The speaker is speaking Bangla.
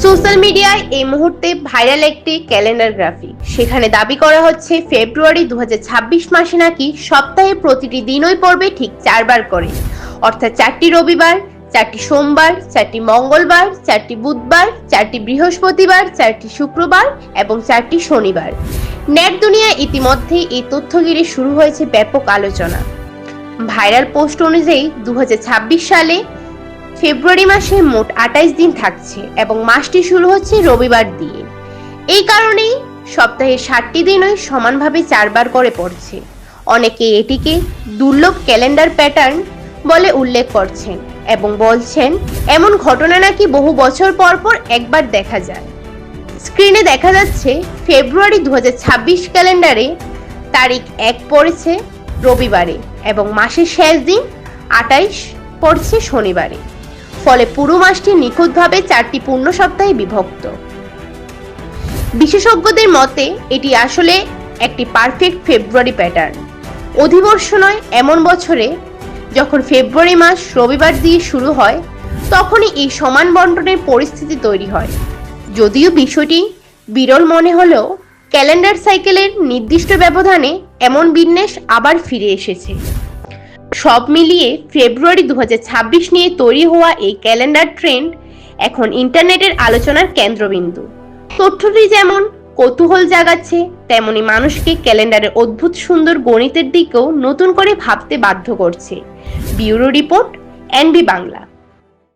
সোশ্যাল মিডিয়ায় এই মুহূর্তে ভাইরাল একটি ক্যালেন্ডার গ্রাফিক। সেখানে দাবি করা হচ্ছে ফেব্রুয়ারি 2026 মাসে নাকি সপ্তাহে প্রতিটি দিনই পড়বে ঠিক 4বার করে, অর্থাৎ 4টি রবিবার, 4টি সোমবার, 4টি মঙ্গলবার, 4টি বুধবার, 4টি বৃহস্পতিবার, 4টি শুক্রবার এবং 4টি শনিবার। নেট দুনিয়ায় ইতিমধ্যেই এই তথ্য ঘিরে শুরু হয়েছে ব্যাপক আলোচনা। ভাইরাল পোস্ট অনুযায়ী 2026 সালে ফেব্রুয়ারি মাসে মোট 28 দিন থাকছে এবং মাসটি শুরু হচ্ছে রবিবার দিয়ে। এই কারণেই সপ্তাহে 60টি দিনই সমানভাবে 4বার করে পড়ছে। অনেকে এটিকে দুর্লভ ক্যালেন্ডার প্যাটার্ন বলে উল্লেখ করছেন এবং বলছেন এমন ঘটনা নাকি বহু বছর পর পর একবার দেখা যায়। স্ক্রিনে দেখা যাচ্ছে ফেব্রুয়ারি 2026 ক্যালেন্ডারে তারিখ 1 পড়েছে রবিবারে এবং মাসের শেষ দিন 28 পড়ছে শনিবারে। ফলে পুরো মাসটি নিখুঁতভাবে 4টি পূর্ণ সপ্তাহে বিভক্ত। বিশেষজ্ঞদের মতে এটি আসলে একটি পারফেক্ট ফেব্রুয়ারি প্যাটার্ন। অধিবর্ষ নয় এমন বছরে যখন ফেব্রুয়ারি মাস রবিবার দিয়ে শুরু হয় তখনই এই সমান বন্টনের পরিস্থিতি তৈরি হয়। যদিও বিষয়টি বিরল মনে হলেও ক্যালেন্ডার সাইকেলের নির্দিষ্ট ব্যবধানে এমন বিন্যাস আবার ফিরে এসেছে। সব মিলিয়ে ফেব্রুয়ারি 2026 নিয়ে তৈরি হওয়া এই ক্যালেন্ডার ট্রেন্ড এখন ইন্টারনেটের আলোচনার কেন্দ্রবিন্দু। তথ্যটি যেমন কৌতূহল জাগাচ্ছে, তেমনি মানুষকে ক্যালেন্ডারের অদ্ভুত সুন্দর গণিতের দিকেও নতুন করে ভাবতে বাধ্য করছে। Bureau report, NB Bangla.